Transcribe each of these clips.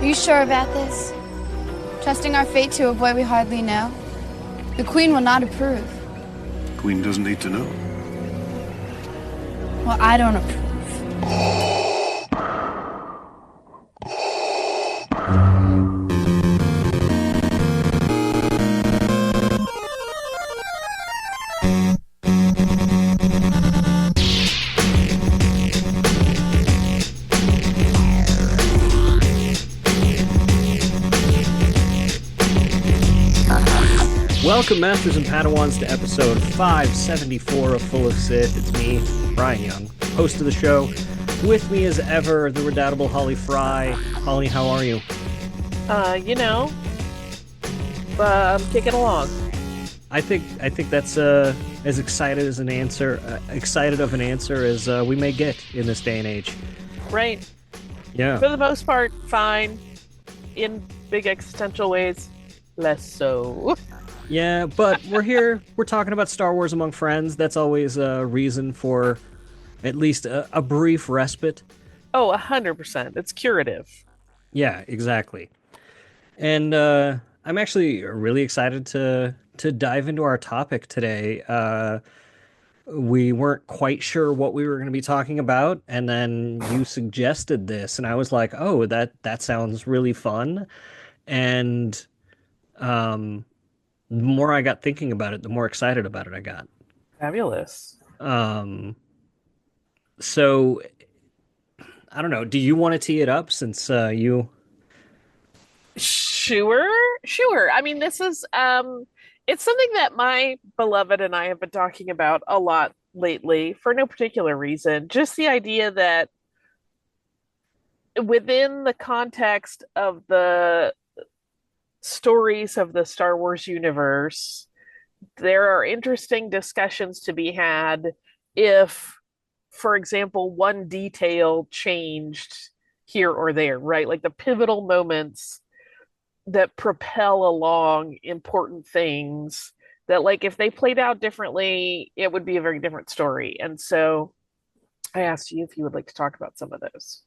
you sure about this? Trusting our fate to a boy we hardly know? The Queen will not approve. Queen doesn't need to know. Well, I don't approve. Welcome, Masters and Padawans, to episode 574 of Full of Sith. It's me, Bryan Young, host of the show. With me as ever, the redoubtable Holly Frey. Holly, how are you? I'm kicking along. I think that's as excited of an answer as we may get in this day and age. Right. Yeah. For the most part, fine. In big existential ways, less so. Yeah, but we're here. We're talking about Star Wars among friends. That's always a reason for at least a brief respite. Oh, 100%. It's curative. Yeah, exactly. And I'm actually really excited to dive into our topic today. We weren't quite sure what we were going to be talking about, and then you suggested this, and I was like, "Oh, that sounds really fun." And the more I got thinking about it, the more excited about it I got. Fabulous. So I don't know. Do you want to tee it up since you? Sure. I mean, this is it's something that my beloved and I have been talking about a lot lately for no particular reason. Just the idea that within the context of the stories of the Star Wars universe, there are interesting discussions to be had if, for example, one detail changed here or there, right? Like the pivotal moments that propel along important things that, like, if they played out differently, it would be a very different story. And so I asked you if you would like to talk about some of those.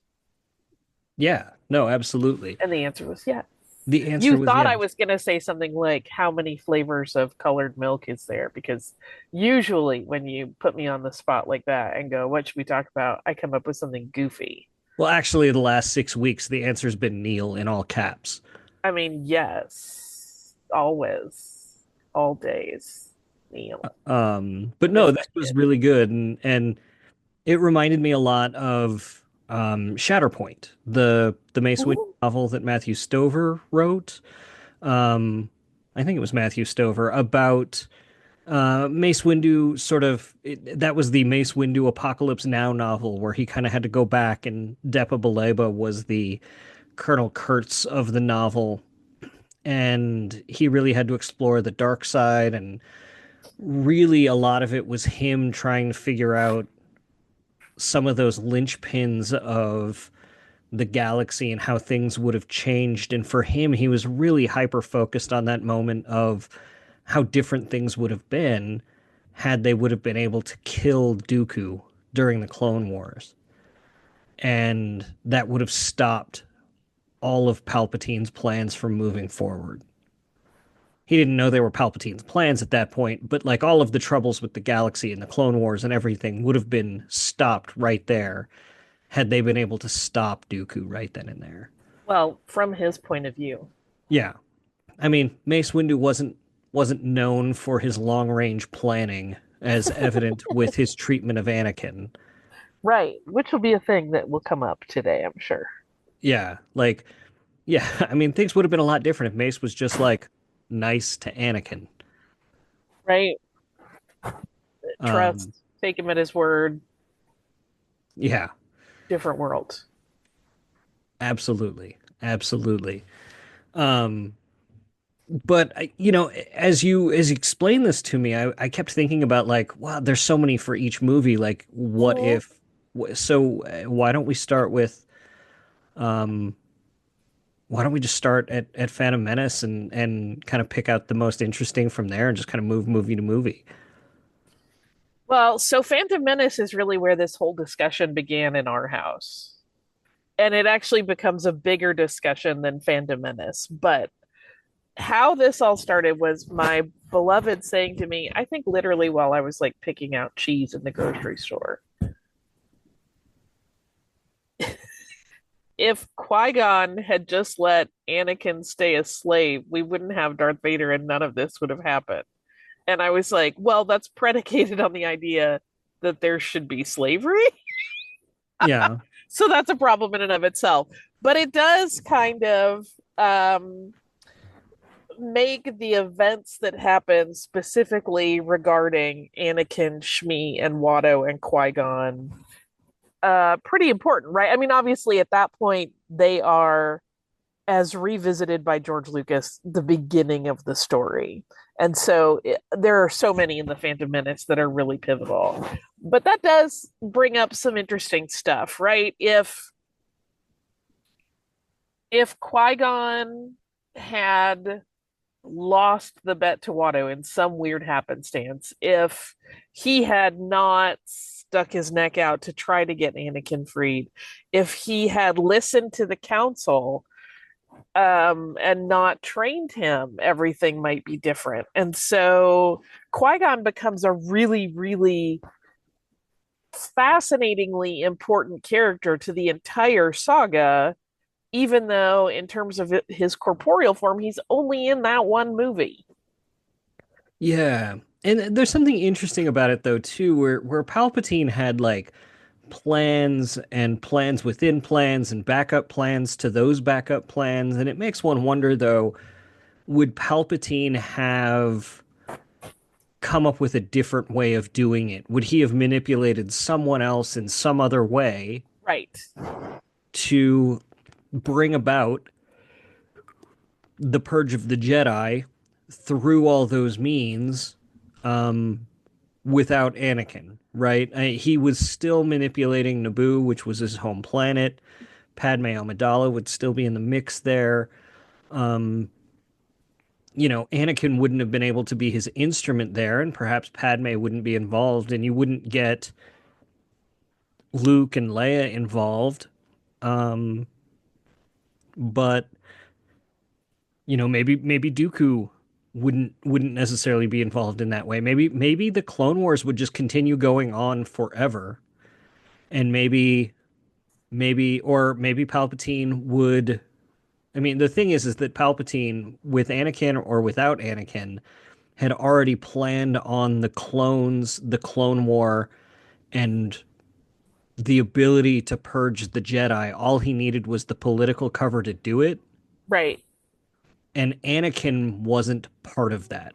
Yeah, no, absolutely. And the answer was yes. The answer You was thought yes. I was going to say something like, how many flavors of colored milk is there? Because usually when you put me on the spot like that and go, what should we talk about? I come up with something goofy. Well, actually, the last 6 weeks, the answer's been Neil in all caps. I mean, yes, always, all days, Neil. But no, that was really good, and it reminded me a lot of Shatterpoint, the Mace Windu Ooh. novel that Matthew Stover wrote. I think it was Matthew Stover about Mace Windu. That was the Mace Windu Apocalypse Now novel where he kind of had to go back, and Depa Billaba was the Colonel Kurtz of the novel, and he really had to explore the dark side, and really a lot of it was him trying to figure out some of those linchpins of the galaxy and how things would have changed. And for him, he was really hyper focused on that moment of how different things would have been had they would have been able to kill Dooku during the Clone Wars. And that would have stopped all of Palpatine's plans from moving forward. He didn't know they were Palpatine's plans at that point, but like all of the troubles with the galaxy and the Clone Wars and everything would have been stopped right there had they been able to stop Dooku right then and there. Well, from his point of view. Yeah. I mean, Mace Windu wasn't known for his long-range planning, as evident with his treatment of Anakin. Right, which will be a thing that will come up today, I'm sure. Yeah, I mean, things would have been a lot different if Mace was just like nice to Anakin. Right? Trust, Um, take him at his word. yeah, Different world. absolutely. Absolutely. But as you explained this to me, I kept thinking about like, wow, there's so many for each movie. Like, what if? So why don't we start with, why don't we just start at Phantom Menace and kind of pick out the most interesting from there and just kind of move movie to movie. Well, so Phantom Menace is really where this whole discussion began in our house. and it actually becomes a bigger discussion than Phantom Menace. But how this all started was my beloved saying to me, I think literally while I was like picking out cheese in the grocery store, if Qui-Gon had just let Anakin stay a slave, we wouldn't have Darth Vader and none of this would have happened. And I was like, well, that's predicated on the idea that there should be slavery. Yeah. So that's a problem in and of itself. But it does kind of make the events that happen specifically regarding Anakin, Shmi, and Watto and Qui-Gon pretty important, right? I mean, obviously, at that point, they are, as revisited by George Lucas, the beginning of the story. And so there are so many in the Phantom Menace that are really pivotal. But that does bring up some interesting stuff, right? If Qui-Gon had lost the bet to Watto in some weird happenstance, if he had not stuck his neck out to try to get Anakin freed, if he had listened to the council and not trained him, everything might be different. And so Qui-Gon becomes a really, really fascinatingly important character to the entire saga, even though in terms of his corporeal form, he's only in that one movie. Yeah. And there's something interesting about it though too, where Palpatine had like plans and plans within plans and backup plans to those backup plans. And it makes one wonder though, would Palpatine have come up with a different way of doing it? Would he have manipulated someone else in some other way Right. to bring about the purge of the Jedi through all those means, without Anakin, right? He was still manipulating Naboo, which was his home planet. Padme Amidala would still be in the mix there. Anakin wouldn't have been able to be his instrument there, and perhaps Padme wouldn't be involved, and you wouldn't get Luke and Leia involved. But maybe Dooku wouldn't necessarily be involved in that way. Maybe the Clone Wars would just continue going on forever, and maybe Palpatine would. I mean, the thing is that Palpatine, with Anakin or without Anakin, had already planned on the clones, the Clone War, and the ability to purge the Jedi. All he needed was the political cover to do it. Right. And Anakin wasn't part of that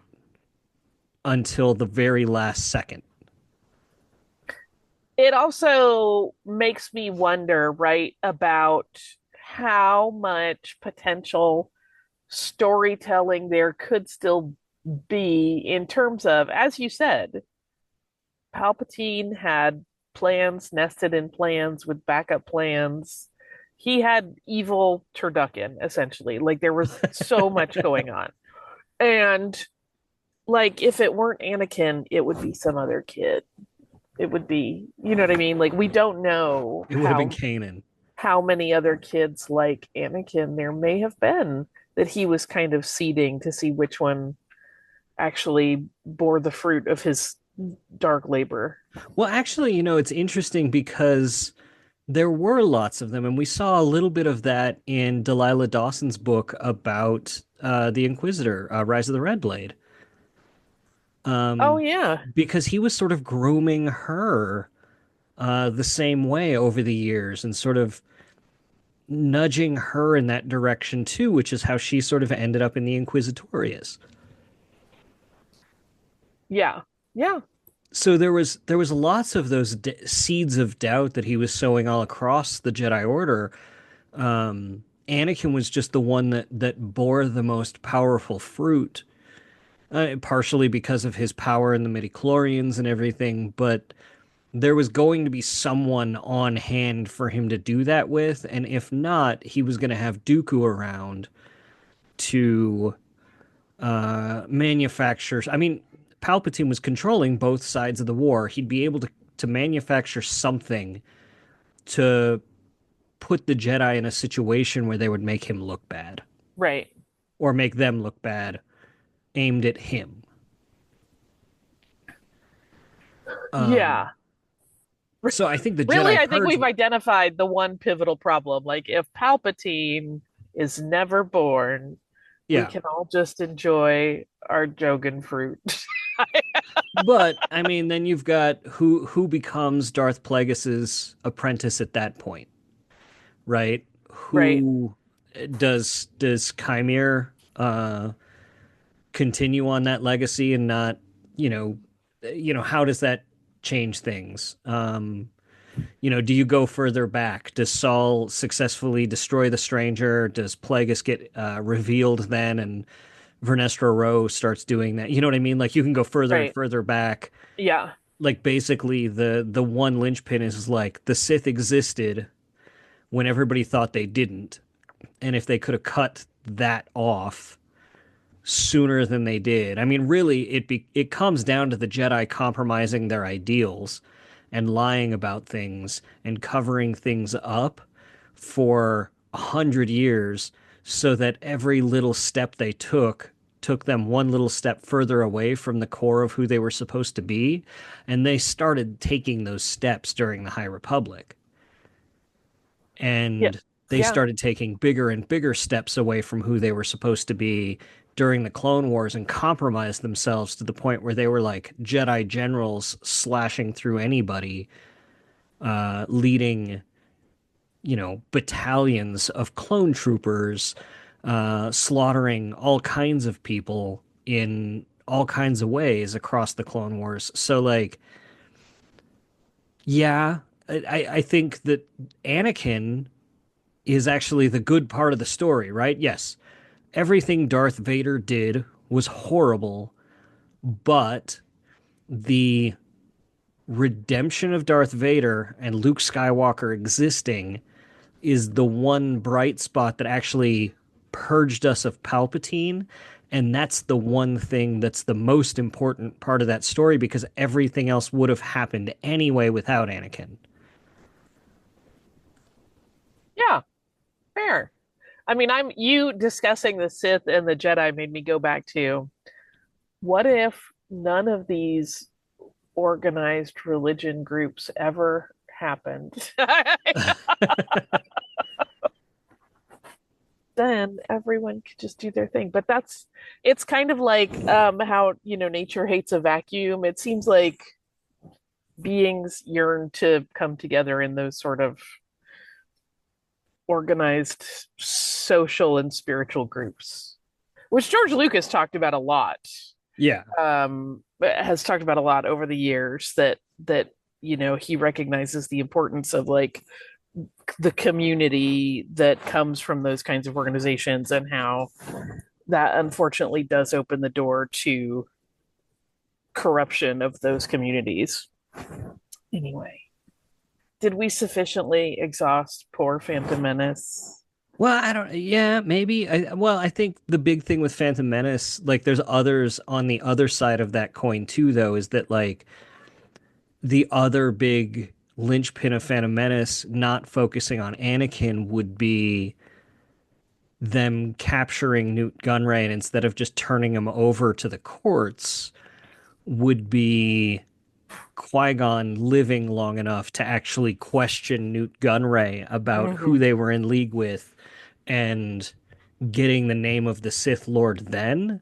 until the very last second. It also makes me wonder, right, about how much potential storytelling there could still be in terms of, as you said, Palpatine had plans nested in plans with backup plans. He had evil turducken, essentially. Like there was so much going on. And like if it weren't Anakin, it would be some other kid. It would be, you know what I mean? Like we don't know It would have been Kanan. how many other kids like Anakin there may have been that he was kind of seeding to see which one actually bore the fruit of his dark labor. Well, actually, it's interesting because there were lots of them, and we saw a little bit of that in Delilah Dawson's book about the Inquisitor, Rise of the Red Blade. Oh yeah. Because he was sort of grooming her the same way over the years and sort of nudging her in that direction too, which is how she sort of ended up in the Inquisitorius. Yeah. Yeah. So there was lots of those seeds of doubt that he was sowing all across the Jedi Order. Anakin was just the one that bore the most powerful fruit, partially because of his power in the midichlorians and everything, but there was going to be someone on hand for him to do that with, and if not, he was going to have Dooku around to manufacture. I mean, Palpatine was controlling both sides of the war. He'd be able to manufacture something to put the Jedi in a situation where they would make him look bad Right. or make them look bad aimed at him. Um, Yeah. so I think the Really, Jedi I think Purge, we've identified the one pivotal problem. Like, if Palpatine is never born, we yeah. can all just enjoy our Jogan fruit. But I mean, then you've got who becomes Darth Plagueis's apprentice at that point, right? Right. Who does Chimere continue on that legacy and not, you know, how does that change things? Do you go further back? Does Saul successfully destroy the stranger? Does Plagueis get revealed then and Vernestra Rowe starts doing that? You know what I mean? Like you can go further and Right. further back. Yeah. Like basically the one linchpin is like the Sith existed when everybody thought they didn't. And if they could have cut that off sooner than they did. I mean, really, it comes down to the Jedi compromising their ideals and lying about things and covering things up for 100 years, so that every little step they took them one little step further away from the core of who they were supposed to be, and they started taking those steps during the High Republic. Yeah. And they Yeah. started taking bigger and bigger steps away from who they were supposed to be during the Clone Wars and compromised themselves to the point where they were like Jedi generals slashing through anybody, leading, battalions of clone troopers, slaughtering all kinds of people in all kinds of ways across the Clone Wars. So, like, yeah, I think that Anakin is actually the good part of the story, right? Yes, everything Darth Vader did was horrible, but the redemption of Darth Vader and Luke Skywalker existing is the one bright spot that actually purged us of Palpatine. And that's the one thing that's the most important part of that story because everything else would have happened anyway without Anakin. Yeah. Fair. I mean, I'm you discussing the Sith and the Jedi made me go back to what if none of these organized religion groups ever happened? Then everyone could just do their thing. But it's kind of like how, nature hates a vacuum. It seems like beings yearn to come together in those sort of organized social and spiritual groups, which George Lucas talked about a lot. Yeah. Has talked about a lot over the years that he recognizes the importance of like the community that comes from those kinds of organizations and how that unfortunately does open the door to corruption of those communities. Anyway, did we sufficiently exhaust poor Phantom Menace? Well, I don't. Yeah, maybe. I think the big thing with Phantom Menace, like, there's others on the other side of that coin too. Though, is that like the other big linchpin of Phantom Menace, not focusing on Anakin, would be them capturing Newt Gunray, and instead of just turning him over to the courts, would be Qui-Gon living long enough to actually question Newt Gunray about Mm-hmm. who they were in league with and getting the name of the Sith Lord then,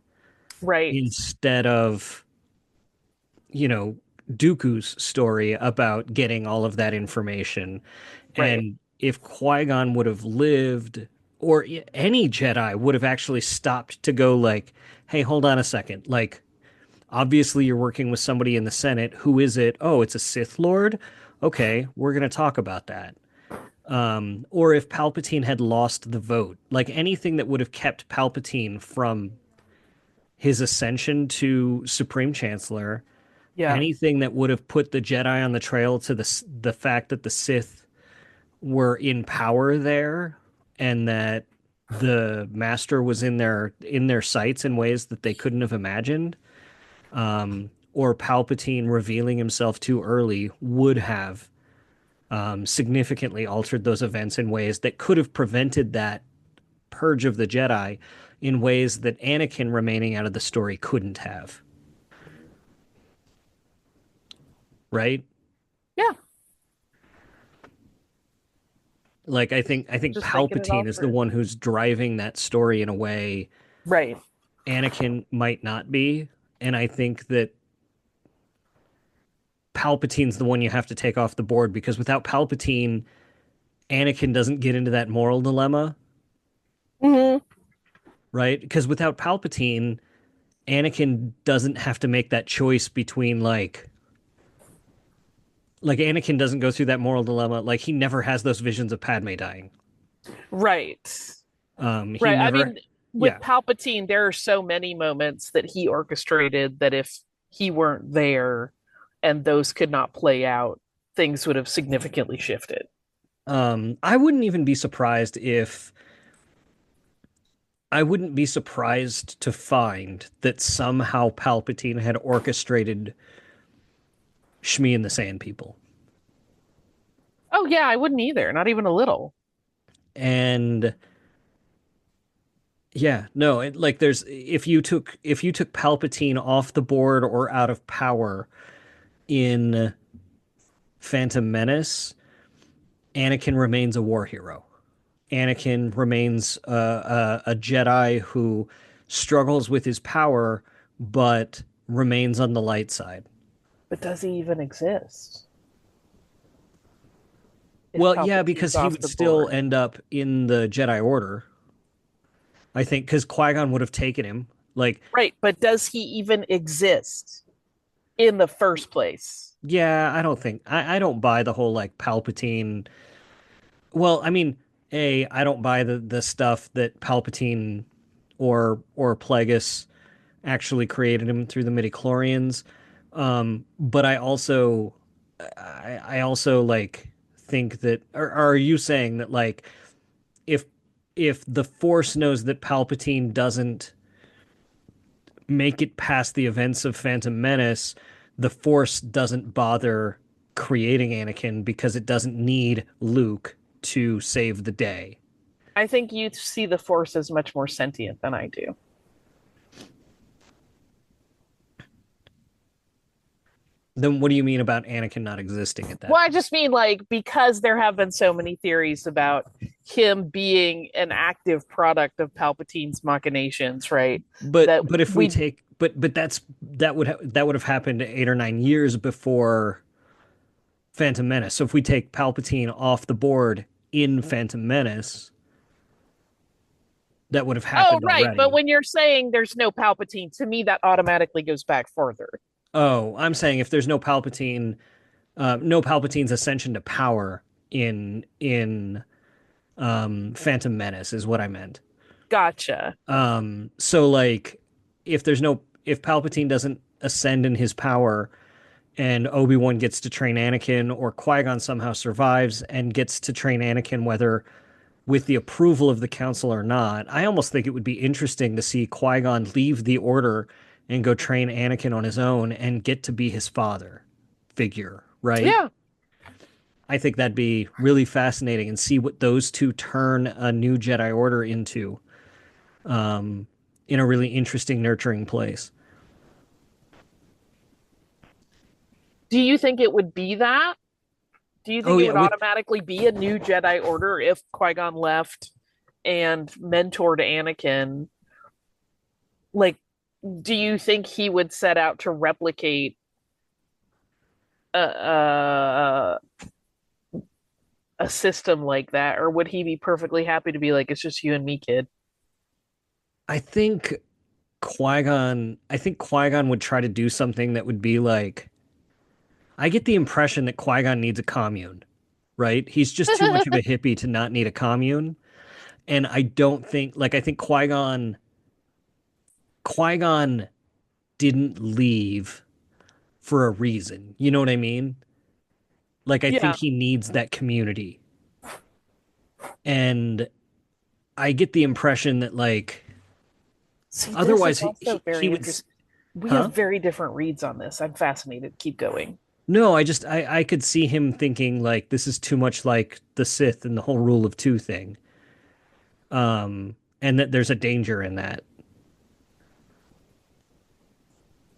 Right, instead of, Dooku's story about getting all of that information. right. And if Qui-Gon would have lived, or any Jedi would have actually stopped to go like, hey, hold on a second. Like, obviously you're working with somebody in the Senate. Who is it? Oh, it's a Sith Lord? Okay, we're going to talk about that. Or if Palpatine had lost the vote, like anything that would have kept Palpatine from his ascension to Supreme Chancellor, Yeah, anything that would have put the Jedi on the trail to the fact that the Sith were in power there and that the Master was in their sights in ways that they couldn't have imagined, or Palpatine revealing himself too early would have significantly altered those events in ways that could have prevented that purge of the Jedi in ways that Anakin remaining out of the story couldn't have. Right? Yeah, Like I think just thinking it all Palpatine is the through. one who's driving that story in a way Right. Anakin might not be, and I think that Palpatine's the one you have to take off the board because without Palpatine, Anakin doesn't get into that moral dilemma, Hmm. right? Because without Palpatine, Anakin doesn't have to make that choice between like Anakin doesn't go through that moral dilemma. Like he never has those visions of Padme dying. Right. He Right. I never, mean, with yeah. Palpatine, there are so many moments that he orchestrated that if he weren't there and those could not play out, things would have significantly shifted. I wouldn't even be surprised if I wouldn't be surprised to find that somehow Palpatine had orchestrated Shmi and the Sand People. Oh, yeah, I wouldn't either. Not even a little. And yeah, no, like there's if you took Palpatine off the board or out of power in Phantom Menace, Anakin remains a war hero. Anakin remains a Jedi who struggles with his power, but remains on the light side. But does he even exist if Well, yeah, Palpatine's because he off would the still board? end up in the Jedi Order. I think because Qui-Gon would have taken him. Like, Right, but does he even exist in the first place? yeah, I don't buy the whole like Palpatine. Well, I mean, I don't buy the stuff that Palpatine or Plagueis actually created him through the midichlorians. But I also like think that, or are you saying that like if if the Force knows that Palpatine doesn't make it past the events of Phantom Menace, the Force doesn't bother creating Anakin because it doesn't need Luke to save the day. I think you see the Force as much more sentient than I do. Then what do you mean about Anakin not existing at that Well, I point? just mean like because there have been so many theories about him being an active product of Palpatine's machinations, right? But That but if we we take but that would have happened 8 or 9 years before Phantom Menace. So if we take Palpatine off the board in Phantom Menace, that would have Oh, happened right, but already. when you're saying there's no Palpatine, to me that automatically goes back further. Oh, I'm saying if there's no Palpatine, no Palpatine's ascension to power in Phantom Menace is what I meant. Gotcha. So like if Palpatine doesn't ascend in his power and Obi-Wan gets to train Anakin or Qui-Gon somehow survives and gets to train Anakin whether with the approval of the council or not, I almost think it would be interesting to see Qui-Gon leave the order and go train Anakin on his own and get to be his father figure, right? Yeah. I think that'd be really fascinating and see what those two turn a new Jedi Order into in a really interesting, nurturing place. Do you think it would be that? Do you Oh think it yeah, would with automatically be a new Jedi Order if Qui-Gon left and mentored Anakin? Like, do you think he would set out to replicate a a system like that, or would he be perfectly happy to be like, it's just you and me, kid? I think Qui-Gon would try to do something that would be like I get the impression that Qui-Gon needs a commune, right? He's just too much of a hippie to not need a commune. And I don't think like I think Qui-Gon didn't leave for a reason. You know what I mean? Like I think Yeah. he needs that community. And I get the impression that like See, this is otherwise also he very would interesting. We have huh? very different reads on this. I'm fascinated. Keep going. No, I could see him thinking like this is too much like the Sith and the whole rule of two thing. And that there's a danger in that.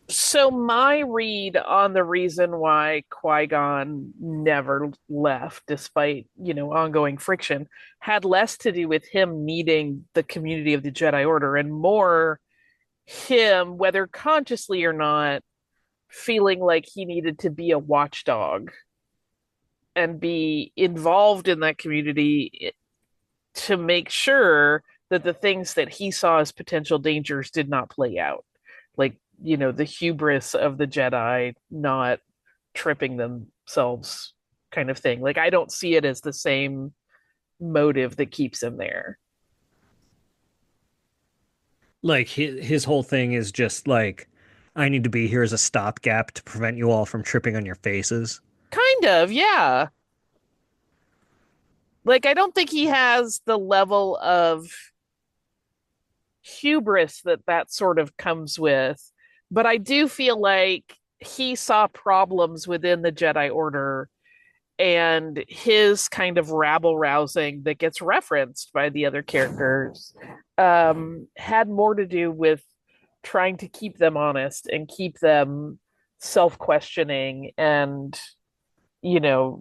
So my read on the reason why Qui-Gon never left, despite, ongoing friction, had less to do with him needing the community of the Jedi Order and more him, whether consciously or not, feeling like he needed to be a watchdog and be involved in that community to make sure that the things that he saw as potential dangers did not play out. Like, the hubris of the Jedi not tripping themselves kind of thing. Like, I don't see it as the same motive that keeps him there. Like his whole thing is just like, I need to be here as a stopgap to prevent you all from tripping on your faces. Kind of, yeah. Like, I don't think he has the level of hubris that sort of comes with, but I do feel like he saw problems within the Jedi Order, and his kind of rabble rousing that gets referenced by the other characters had more to do with trying to keep them honest and keep them self-questioning and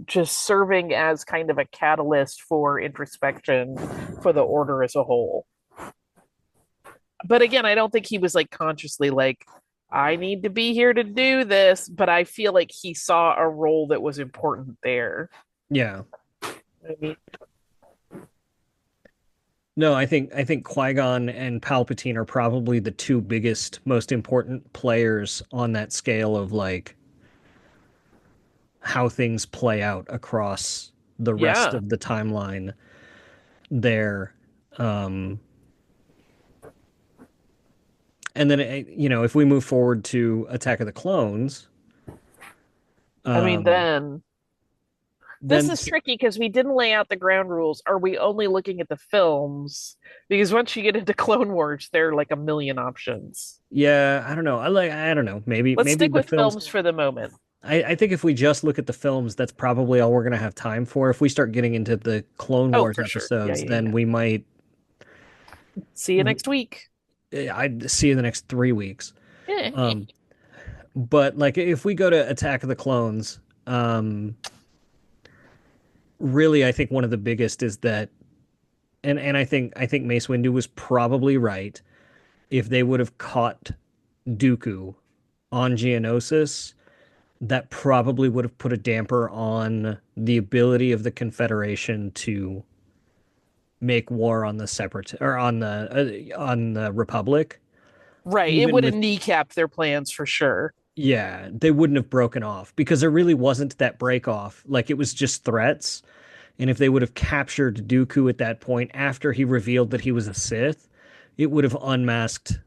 just serving as kind of a catalyst for introspection for the order as a whole. But again, I don't think he was like consciously like, I need to be here to do this, but I feel like he saw a role that was important there. Yeah. I mean, No, I think Qui-Gon and Palpatine are probably the two biggest, most important players on that scale of like how things play out across the rest yeah. of the timeline there. Um, and then, if we move forward to Attack of the Clones, I mean, um, then this then is tricky because we didn't lay out the ground rules. Are we only looking at the films? Because once you get into Clone Wars, there are like a million options. yeah, I don't know. I don't know. Let's Maybe stick the with films. films for the moment. I think if we just look at the films, that's probably all we're gonna have time for. If we start getting into the Clone Oh, Wars for sure. Yeah, episodes, yeah, then yeah. we might. See you next week. I'd see you the next 3 weeks. Eh. Um, but like if we go to Attack of the Clones, um, really, I think one of the biggest is that, and I think Mace Windu was probably right. If they would have caught Dooku on Geonosis, that probably would have put a damper on the ability of the Confederation to make war on the separate or on the Republic. Right. It Even would have with kneecapped their plans for sure. Yeah, they wouldn't have broken off because there really wasn't that break off. Like it was just threats. And if they would have captured Dooku at that point after he revealed that he was a Sith, it would have unmasked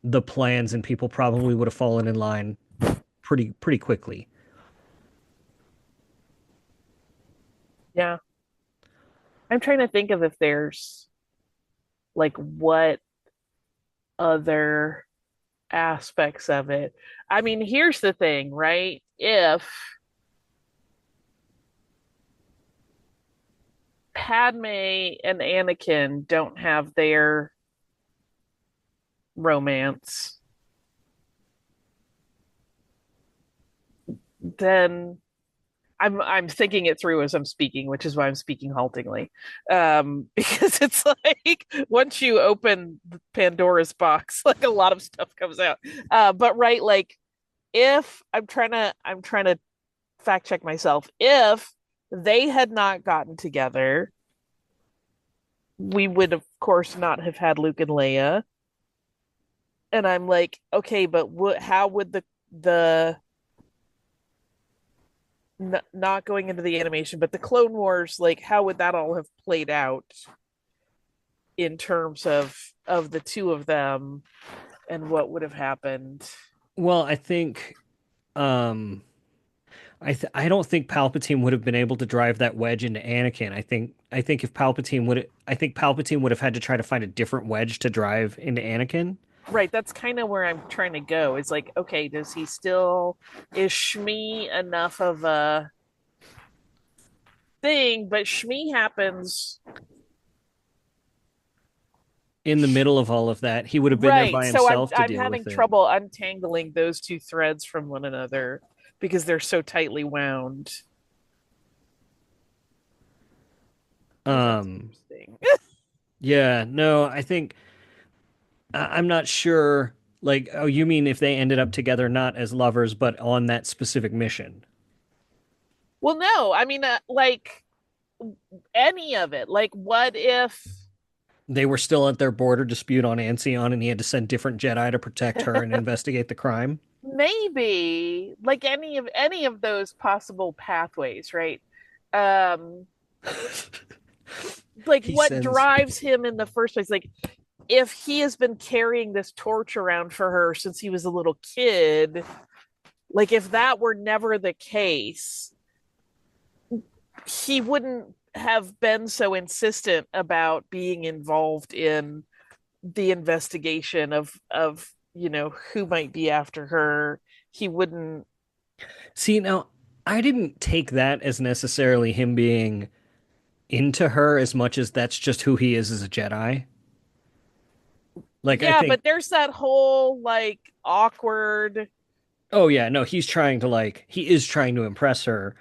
the plans and people probably would have fallen in line pretty quickly. Yeah. I'm trying to think of if there's like what other aspects of it. I mean, here's the thing, right? If Padme and Anakin don't have their romance, then I'm thinking it through as I'm speaking, which is why I'm speaking haltingly. Because it's like once you open Pandora's box, like a lot of stuff comes out. But right, like if I'm trying to fact check myself, if they had not gotten together, we would of course not have had Luke and Leia. And I'm like, okay, but how would the not going into the animation, but the Clone Wars, like how would that all have played out in terms of the two of them and what would have happened? Well, I think um I don't think Palpatine would have been able to drive that wedge into Anakin. I think Palpatine would have had to try to find a different wedge to drive into Anakin. Right, that's kind of where I'm trying to go. It's like, okay, does he still is Shmi enough of a thing? But Shmi happens In the middle of all of that, he would have been there right. by So I'm himself to I'm deal having with it. trouble untangling those two threads from one another because they're so tightly wound. Oh, that's Um, interesting. yeah, no, I think I'm not sure. Like, oh, you mean if they ended up together not as lovers, but on that specific mission? Well, no, I mean, like any of it. Like, what if They were still at their border dispute on Ancion, and he had to send different Jedi to protect her and investigate the crime. maybe like any of those possible pathways, right? Um, like He what sends. drives him in the first place? Like, if he has been carrying this torch around for her since he was a little kid, like if that were never the case, he wouldn't have been so insistent about being involved in the investigation of who might be after her. He wouldn't. See, now, I didn't take that as necessarily him being into her as much as that's just who he is as a Jedi. Like, I Yeah, think, but there's that whole like awkward. oh, yeah, no, he is trying to impress her.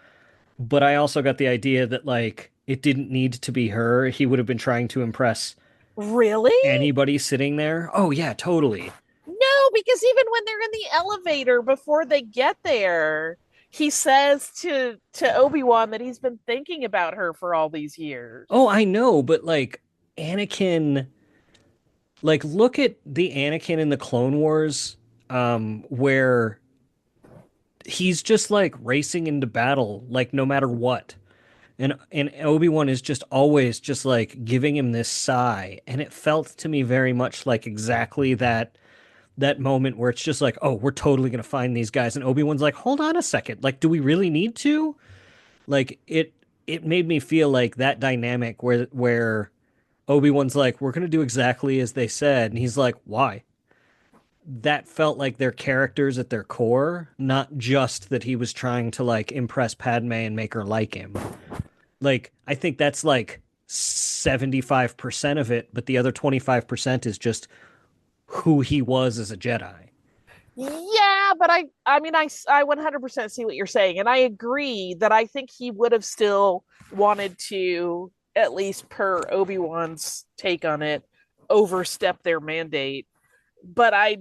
But I also got the idea that, like, it didn't need to be her. He would have been trying to impress Really? anybody sitting there. Oh, yeah, totally. No, because even when they're in the elevator before they get there, he says to Obi-Wan that he's been thinking about her for all these years. Oh, I know, but like Anakin, like look at the Anakin in the Clone Wars, where he's just like racing into battle, like no matter what. And Obi-Wan is just always just like giving him this sigh. And it felt to me very much like exactly that moment where it's just like, oh, we're totally gonna find these guys. And Obi-Wan's like, hold on a second, like, do we really need to? Like it made me feel like that dynamic where Obi-Wan's like, we're going to do exactly as they said. And he's like, why? That felt like their characters at their core, not just that he was trying to like impress Padme and make her like him. Like, I think that's like 75% of it, but the other 25% is just who he was as a Jedi. Yeah, but I mean I 100% see what you're saying, and I agree that I think he would have still wanted to, at least per Obi-Wan's take on it, overstep their mandate. But I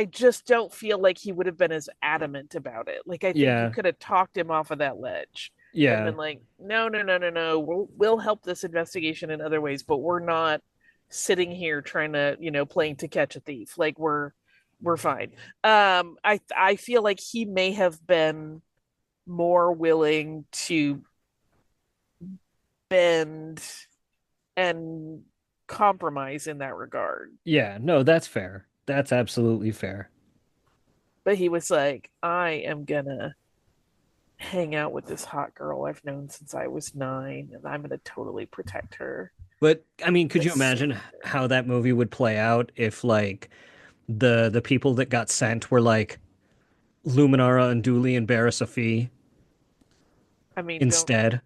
just don't feel like he would have been as adamant about it. Like I think you Yeah. could have talked him off of that ledge and Yeah. been like, no, no, no, no, no. We'll help this investigation in other ways, but we're not sitting here trying to, playing to catch a thief. Like we're fine. I feel like he may have been more willing to bend and compromise in that regard. Yeah. No, that's fair. That's absolutely fair. But he was like, I am gonna hang out with this hot girl I've known since I was 9, and I'm gonna totally protect her. But I mean, could you This imagine how that movie would play out if like the people that got sent were like Luminara and Dooley and Barra Sophie I mean, don't instead?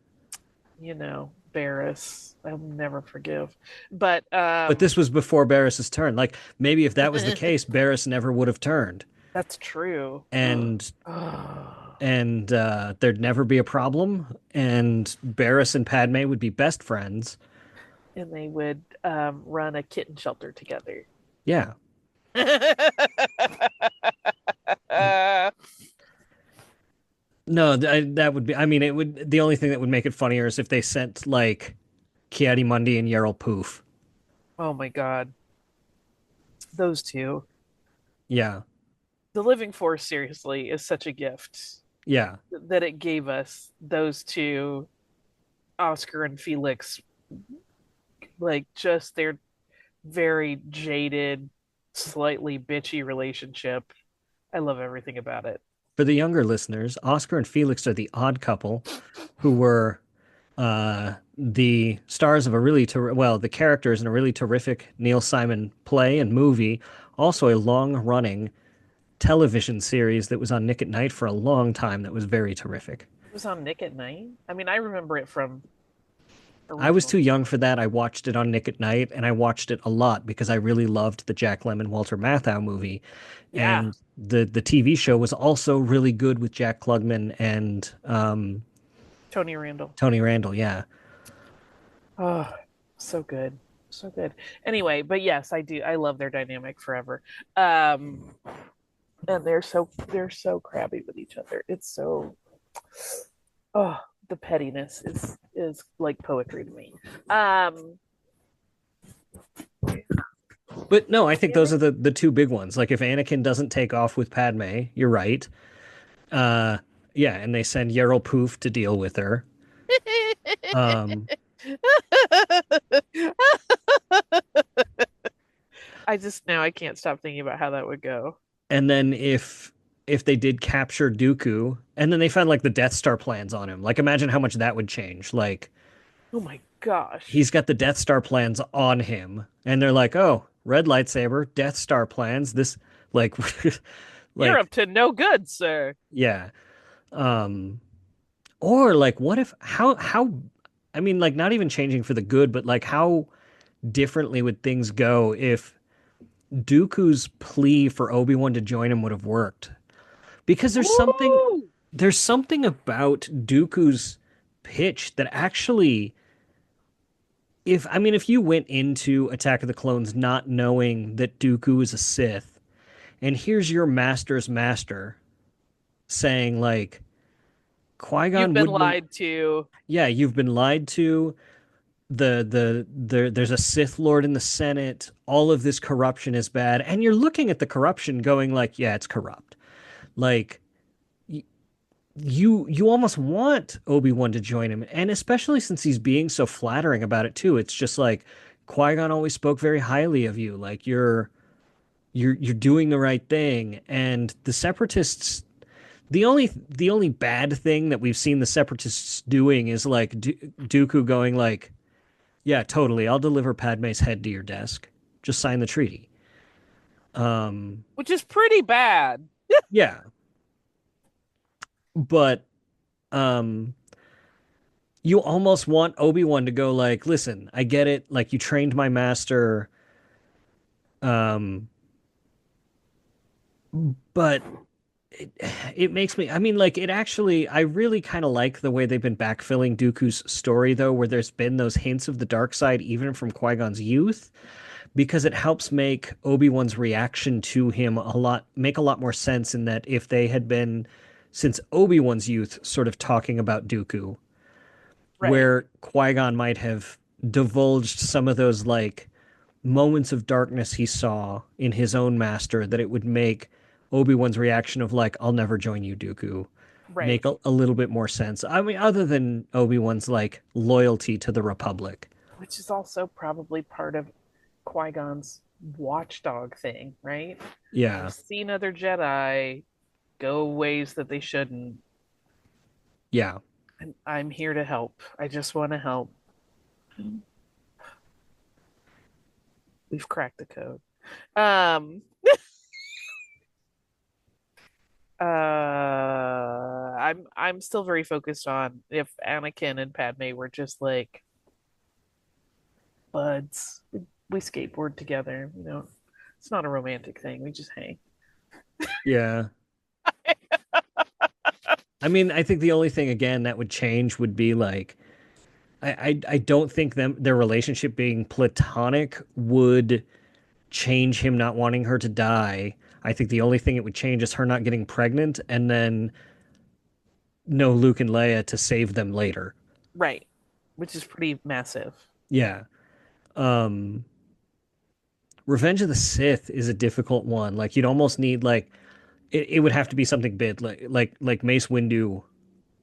Barris. I'll never forgive. But But this was before Barris's turn. Like maybe if that was the case, Barris never would have turned, that's true. and And there'd never be a problem, and Barris and Padme would be best friends. they would run a kitten shelter together. Yeah. No, that would be. I mean, it would. The only thing that would make it funnier is if they sent like Kiadi Mundi and Yerl Poof. Oh my god, those two. Yeah. The Living Force seriously is such a gift Yeah. that it gave us those two, Oscar and Felix, like just their very jaded, slightly bitchy relationship. I love everything about it. For the younger listeners, Oscar and Felix are the odd couple who were the stars of a really the characters in a really terrific Neil Simon play and movie, also a long-running television series that was on Nick at Night for a long time that was very terrific. It was on Nick at Night. I mean, I remember it from I was original. too young for that. I watched it on Nick at Night, and I watched it a lot because I really loved the Jack Lemmon Walter Matthau movie. Yeah, And the TV show was also really good with Jack Klugman and Tony Randall. Tony Randall. Yeah. Oh, so good. So good. Anyway, but yes, I do. I love their dynamic forever. Um, and they're so crabby with each other. It's so oh, the pettiness is like poetry to me. Um, But no, I think those are the two big ones. Like if Anakin doesn't take off with Padme, you're right. Uh yeah, and they send Yerel Poof to deal with her. Um I just now I can't stop thinking about how that would go. and then if they did capture Dooku and then they found like the Death Star plans on him. Like imagine how much that would change. Like Oh my gosh. he's got the Death Star plans on him and they're like, "Oh, red lightsaber, Death Star plans." This like You're like up to no good, sir. yeah. Um or like what if how I mean like not even changing for the good, but like how differently would things go if Dooku's plea for Obi-Wan to join him would have worked? Because Woo! there's something about Dooku's pitch that actually if you went into Attack of the Clones not knowing that Dooku is a Sith, and here's your master's master saying like You've Qui-Gon been wouldn't have, lied to. yeah, you've been lied to. There's a Sith Lord in the Senate. All of this corruption is bad, and you're looking at the corruption, going like, yeah, it's corrupt. Like you almost want Obi-Wan to join him, and especially since he's being so flattering about it too. It's just like Qui-Gon always spoke very highly of you. Like you're doing the right thing, and the Separatists. The only bad thing that we've seen the Separatists doing is like Dooku going like, yeah, totally. I'll deliver Padme's head to your desk. Just sign the treaty. Um, Which is pretty bad. yeah, but um, you almost want Obi-Wan to go like, listen, I get it. Like you trained my master, um, but it, it makes me. I mean, like it actually. I really kind of like the way they've been backfilling Dooku's story, though, where there's been those hints of the dark side, even from Qui-Gon's youth, because it helps make Obi-Wan's reaction to him make a lot more sense in that if they had been since Obi-Wan's youth sort of talking about Dooku, Right. where Qui-Gon might have divulged some of those like moments of darkness he saw in his own master, that it would make Obi-Wan's reaction of like, I'll never join you, Dooku, Right. make a little bit more sense. I mean, other than Obi-Wan's like loyalty to the Republic. Which is also probably part of Qui-Gon's watchdog thing, right? I've Yeah. seen other Jedi go ways that they shouldn't, Yeah. and I'm here to help. I just want to help. We've cracked the code. Um, I'm still very focused on if Anakin and Padme were just like buds. We skateboard together, you know. It's not a romantic thing. We just hang. Yeah. I mean, I think the only thing again that would change would be like I don't think their relationship being platonic would change him not wanting her to die. I think the only thing it would change is her not getting pregnant and then no Luke and Leia to save them later. Right. Which is pretty massive. Yeah. Um Revenge of the Sith is a difficult one. Like you'd almost need like it would have to be something big like Mace Windu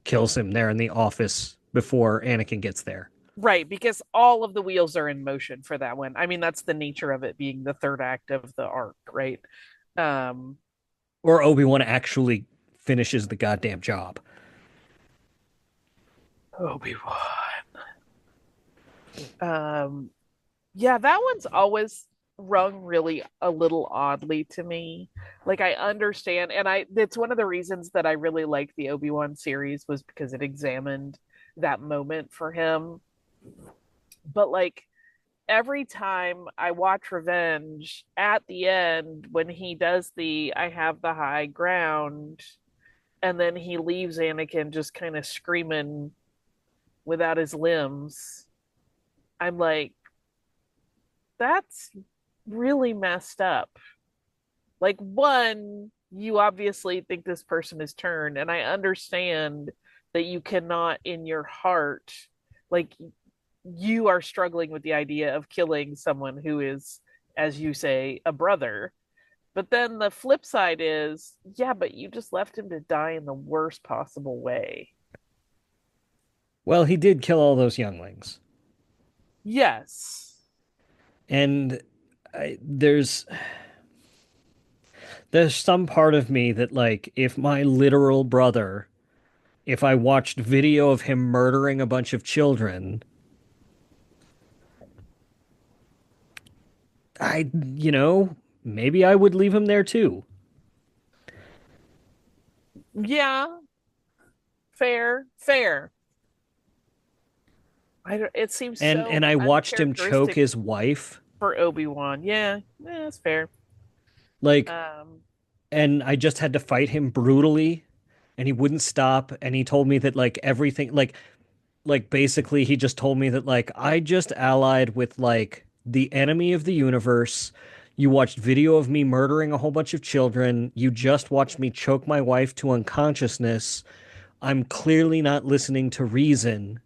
kills him there in the office before Anakin gets there. Right, because all of the wheels are in motion for that one. I mean, that's the nature of it being the third act of the arc, right? Um, Or Obi-Wan actually finishes the goddamn job. Obi-Wan. Um, yeah, that one's always rung really a little oddly to me. Like I understand, and I it's one of the reasons that I really liked the Obi-Wan series was because it examined that moment for him. But like every time I watch Revenge, at the end when he does the I have the high ground, and then he leaves Anakin just kind of screaming without his limbs, I'm like, that's really messed up. Like, one, you obviously think this person is turned, and I understand that you cannot, in your heart, like, you are struggling with the idea of killing someone who is, as you say, a brother. But then the flip side is, yeah, but you just left him to die in the worst possible way. Well, he did kill all those younglings. Yes. And there's some part of me that like if my literal brother, if I watched video of him murdering a bunch of children, maybe I would leave him there too. Yeah, fair, fair. It seems And so I watched him choke uncharacteristic his wife. for Obi-Wan. Yeah, that's fair. Like, Um, and I just had to fight him brutally, and he wouldn't stop. And he told me that like everything, like basically he just told me that like I just allied with like the enemy of the universe. You watched video of me murdering a whole bunch of children. You just watched me choke my wife to unconsciousness. I'm clearly not listening to reason,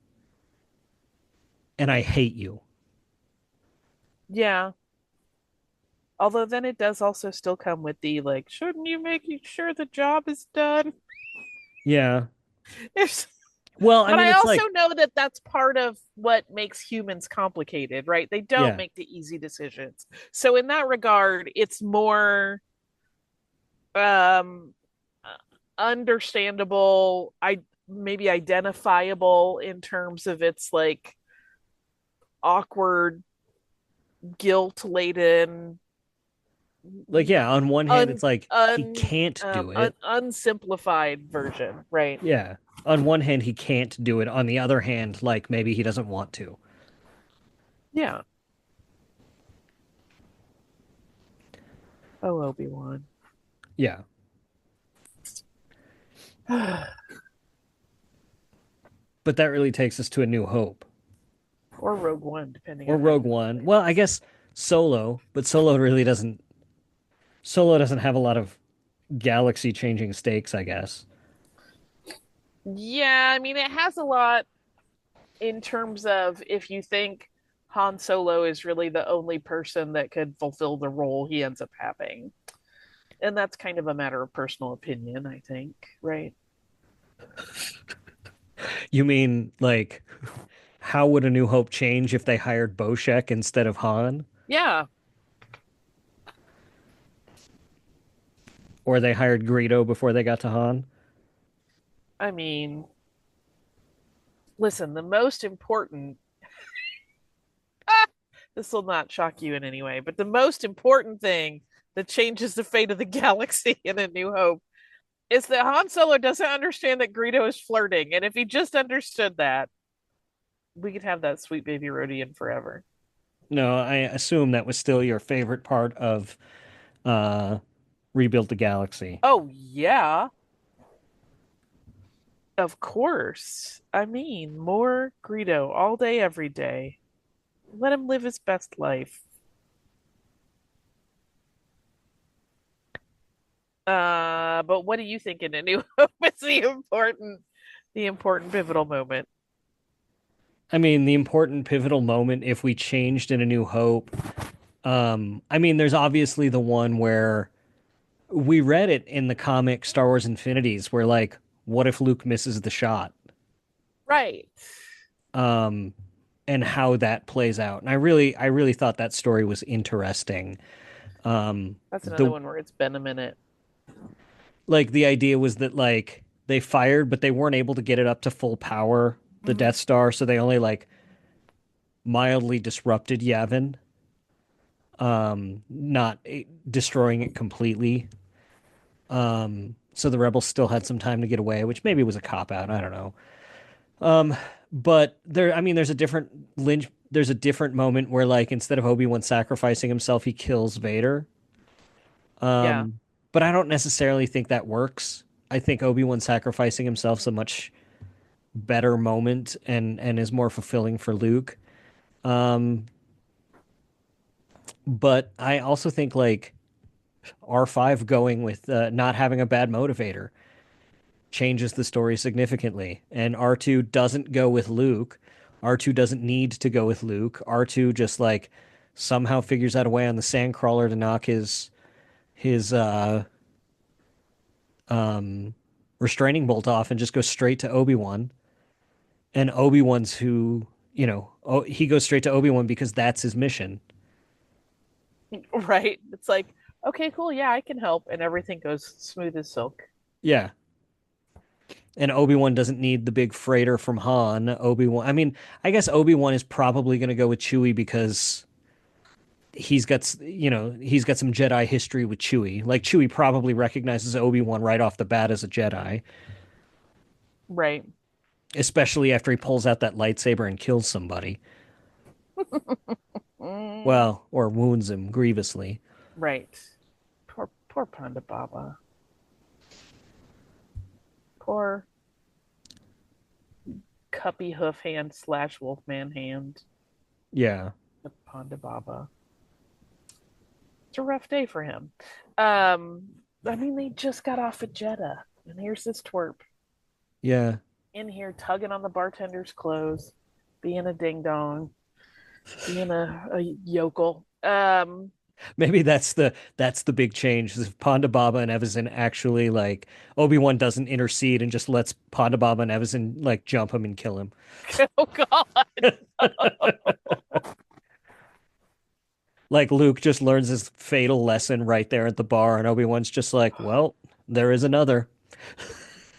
and I hate you. yeah. Although then it does also still come with the like, shouldn't you make sure the job is done? Yeah. There's Well, I But mean, I it's also like, know that that's part of what makes humans complicated, right? They don't yeah, make the easy decisions. So in that regard, it's more um understandable, I maybe identifiable in terms of its like awkward, guilt-laden, yeah, on one hand, un it's like he un can't do it. unsimplified version, right? Yeah. On one hand, he can't do it. On the other hand, like maybe he doesn't want to. Yeah. Oh, Obi-Wan. Yeah. But that really takes us to A New Hope Or Rogue One, depending or on how Rogue you want to One. play Well, I this. guess Solo, but Solo really doesn't. Solo doesn't have a lot of galaxy changing stakes, I guess. Yeah, I mean, it has a lot in terms of if you think Han Solo is really the only person that could fulfill the role he ends up having. And that's kind of a matter of personal opinion, I think, right? You mean like how would A New Hope change if they hired Boshek instead of Han? Yeah. Or they hired Greedo before they got to Han? I mean, listen, the most important, this will not shock you in any way, but the most important thing that changes the fate of the galaxy in A New Hope is that Han Solo doesn't understand that Greedo is flirting. And if he just understood that, we could have that sweet baby Rodian forever. No, I assume that was still your favorite part of uh Rebuild the Galaxy. Oh, yeah, of course. I mean, more Greedo all day, every day. Let him live his best life. But what do you think in A New Hope is the important pivotal moment? I mean, the important pivotal moment if we changed in A New Hope. I mean, there's obviously the one where we read it in the comic Star Wars Infinities, where like, what if Luke misses the shot? Right. Um, and how that plays out. And I really thought that story was interesting. That's another The one where it's been a minute. like the idea was that like they fired, but they weren't able to get it up to full power, the Mhm. Death Star, so they only like mildly disrupted Yavin. not destroying it completely. So the rebels still had some time to get away, which maybe was a cop out. I don't know. Um, but there, I mean, there's a different moment where like instead of Obi-Wan sacrificing himself, he kills Vader. Yeah. Um, but I don't necessarily think that works. I think Obi-Wan sacrificing himself's a much better moment and is more fulfilling for Luke. Um, but I also think like R5 going with not having a bad motivator changes the story significantly. And R2 doesn't go with Luke. R2 doesn't need to go with Luke. R2 just like somehow figures out a way on the sandcrawler to knock his um restraining bolt off and just goes straight to Obi-Wan. And Obi-Wan's who, he goes straight to Obi-Wan because that's his mission. Right. It's like, okay, cool. Yeah, I can help. And everything goes smooth as silk. Yeah. And Obi-Wan doesn't need the big freighter from Han. I mean, I guess Obi-Wan is probably going to go with Chewie because he's got some Jedi history with Chewie. Like Chewie probably recognizes Obi-Wan right off the bat as a Jedi, Right. especially after he pulls out that lightsaber and kills somebody. Mm, Well, or wounds him grievously. right. Poor Panda Baba. Poor cuppy hoof hand / wolfman hand. Yeah. The Panda Baba. It's a rough day for him. Um, I mean, they just got off of Jeddah, and here's this twerp Yeah. in here tugging on the bartender's clothes, being a ding dong, being a yokel. Maybe that's the big change. Is if Ponda Baba and Evazan actually like Obi-Wan doesn't intercede and just lets Ponda Baba and Evazan like jump him and kill him. Oh God. Like Luke just learns his fatal lesson right there at the bar, and Obi-Wan's just like, well, there is another.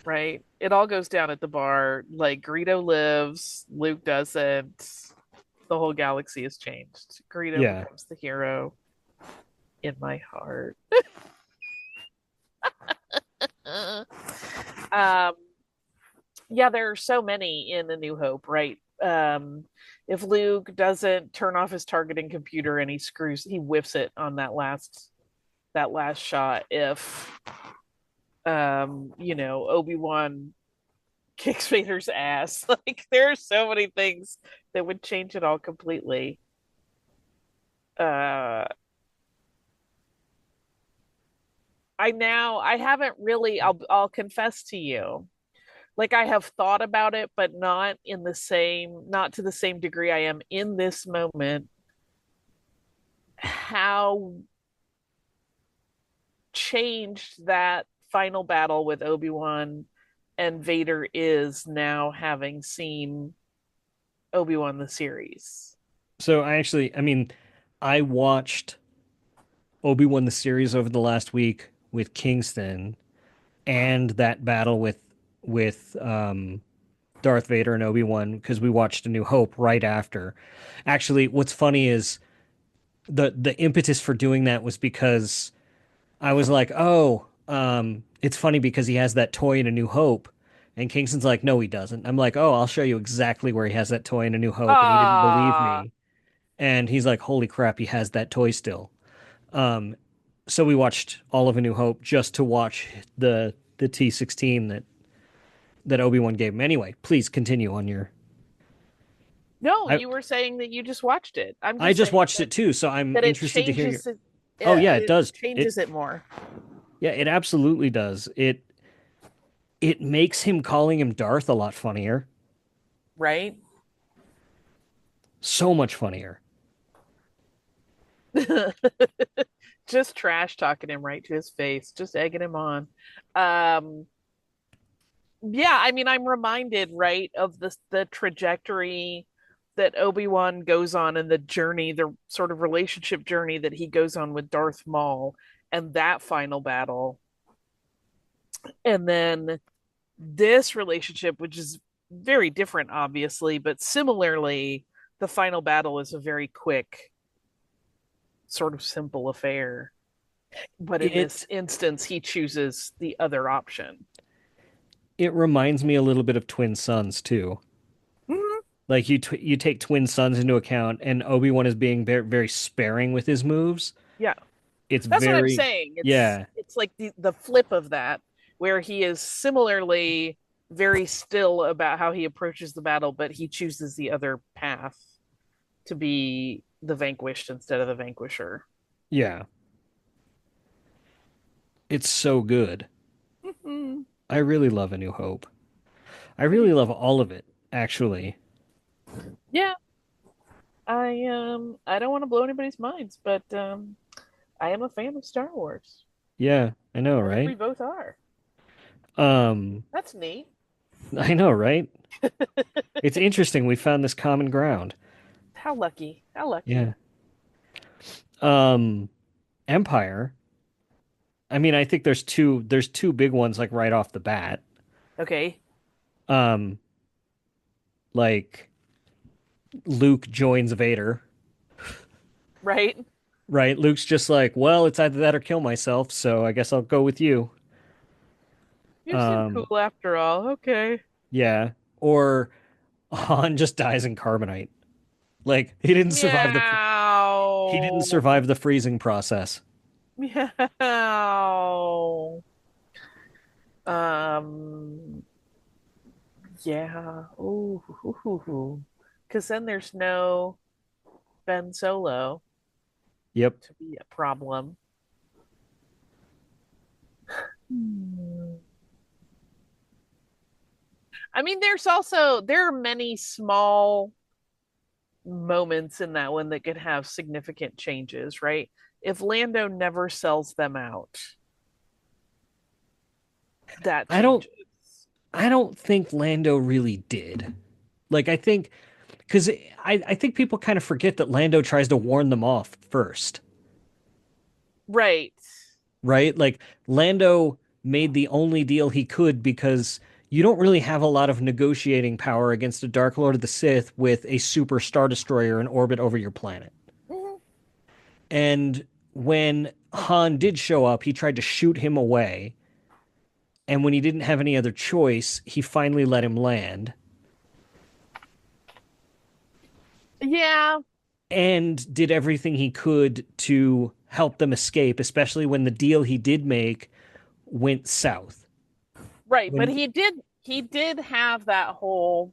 Right. It all goes down at the bar. Like Greedo lives, Luke doesn't. The whole galaxy has changed. Greedo Yeah. becomes the hero in my heart. um, yeah, there are so many in the New Hope, right? If Luke doesn't turn off his targeting computer and he whiffs it on that last shot. If Obi-Wan kicks Vader's ass, like there are so many things that would change it all completely. Uh, I haven't really. I'll confess to you, like I have thought about it, but not to the same degree I am in this moment. How changed that final battle with Obi-Wan and Vader is now having seen Obi-Wan the series. So I mean, I watched Obi-Wan the series over the last week with Kingston and that battle with Darth Vader and Obi-Wan because we watched A New Hope right after. Actually, what's funny is the impetus for doing that was because I was like, "Oh, it's funny because he has that toy in A New Hope." And Kingston's like, "No, he doesn't." I'm like, "Oh, I'll show you exactly where he has that toy in A New Hope." And he didn't believe Ah, me. And he's like, "Holy crap, he has that toy still." Um, so we watched all of A New Hope just to watch the T16 that Obi-Wan gave him. Anyway, please continue on your. no, I you were saying that you just watched it. I'm I just just saying watched it too, so I'm that it interested to hear your. changes it. Oh Yeah, yeah, it it does. changes it more, Yeah, it absolutely does. It makes him calling him Darth a lot funnier. right? So much funnier. Just trash talking him right to his face, just egging him on. Um, yeah, I mean, I'm reminded, right, of the trajectory that Obi-Wan goes on and the journey, the sort of relationship journey that he goes on with Darth Maul and that final battle. And then this relationship, which is very different, obviously, but similarly, the final battle is a very quick sort of simple affair. But in this It instance, he chooses the other option. it reminds me a little bit of Twin Sons too. Mhm. Like you take Twin Sons into account, and Obi-Wan is being very, very sparing with his moves. Yeah, It's that's what I'm very, saying. It's yeah, it's like the flip of that, where he is similarly very still about how he approaches the battle, but he chooses the other path to be the vanquished instead of the vanquisher. yeah. It's so good. Mhm. I really love A New Hope. I I do really love too. all of it, actually. Yeah, I don't want to blow anybody's minds, but I am a fan of Star Wars. Yeah, I know, I think we right? both are. Um, That's neat. I know, right? It's interesting we found this common ground. How lucky. How lucky. Yeah. Um, Empire. I mean, I think there's two big ones like right off the bat. Okay. Um, like Luke joins Vader, Right? right? Luke's just like, well, it's either that or kill myself, so I guess I'll go with you. You seem Um, cool after all. Okay. yeah. Or Han just dies in carbonite. Like he didn't Meow. survive the freezing process. Meow. Um, yeah. Ooh. Because then there's no Ben Solo Yep. to be a problem. Hmm. I mean, there are many small moments in that one that could have significant changes, right? If Lando never sells them out, that I don't changes. I don't think Lando really did. Like I think because I think people kind of forget that Lando tries to warn them off first, Right. right? Like Lando made the only deal he could because you don't really have a lot of negotiating power against a Dark Lord of the Sith with a super Star Destroyer in orbit over your planet. Mhm. And when Han did show up, he tried to shoot him away. And when he didn't have any other choice, he finally let him land Yeah. and did everything he could to help them escape, especially when the deal he did make went south. Right. But When he did have that whole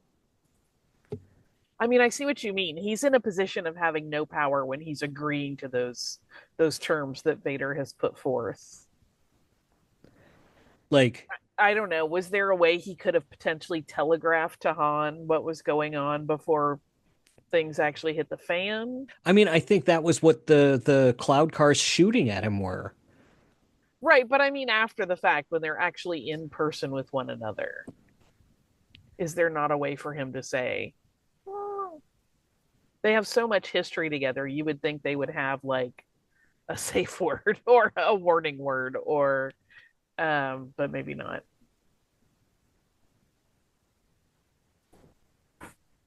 I mean, I see what you mean. He's in a position of having no power when he's agreeing to those terms that Vader has put forth. like I don't know. Was there a way he could have potentially telegraphed to Han what was going on before things actually hit the fan? I mean, I think that was what the cloud cars shooting at him were. Right, but I mean after the fact when they're actually in person with one another. Is there not a way for him to say, oh, they have so much history together, you would think they would have like a safe word or a warning word or but maybe not.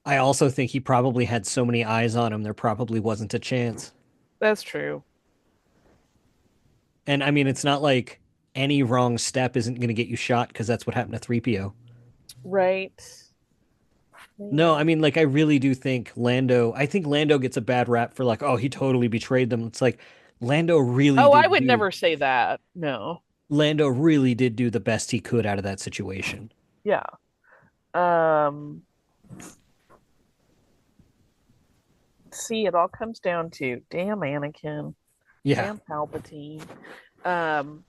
I also think he probably had so many eyes on him there probably wasn't a chance. That's true. And I mean, it's not like any wrong step isn't going to get you shot because that's what happened to 3PO. Right. No, Man. I mean, like, I really do think I think Lando gets a bad rap for like, oh, he totally betrayed them. It's like Oh, I would never say that. No. Lando really did do the best he could out of that situation. Yeah. Um see, it all comes down to damn Anakin, Yeah. damn Palpatine. Um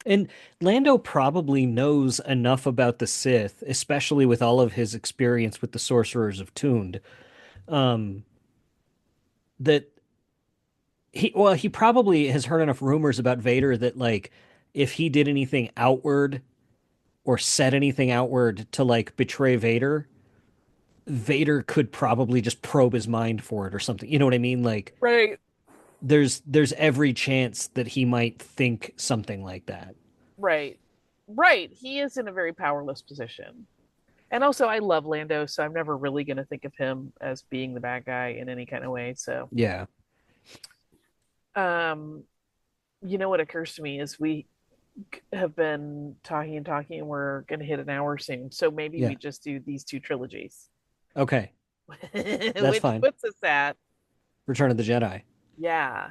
And Lando probably knows enough about the Sith, especially with all of his experience with the Sorcerers of Tund, um, that he probably has heard enough rumors about Vader that like if he did anything outward or said anything outward to like betray Vader, Vader could probably just probe his mind for it or something. You know what I mean? Like right. there's every chance that he might think something like that. Right. Right. He is in a very powerless position. And also I love Lando, so I'm never really going to think of him as being the bad guy in any kind of way. So, Yeah. Um, you know what occurs to me is we have been talking and talking, and we're going to hit an hour soon. So maybe we Yeah. just do these two trilogies, Okay. That's which fine. puts us at, Return of the Jedi. yeah.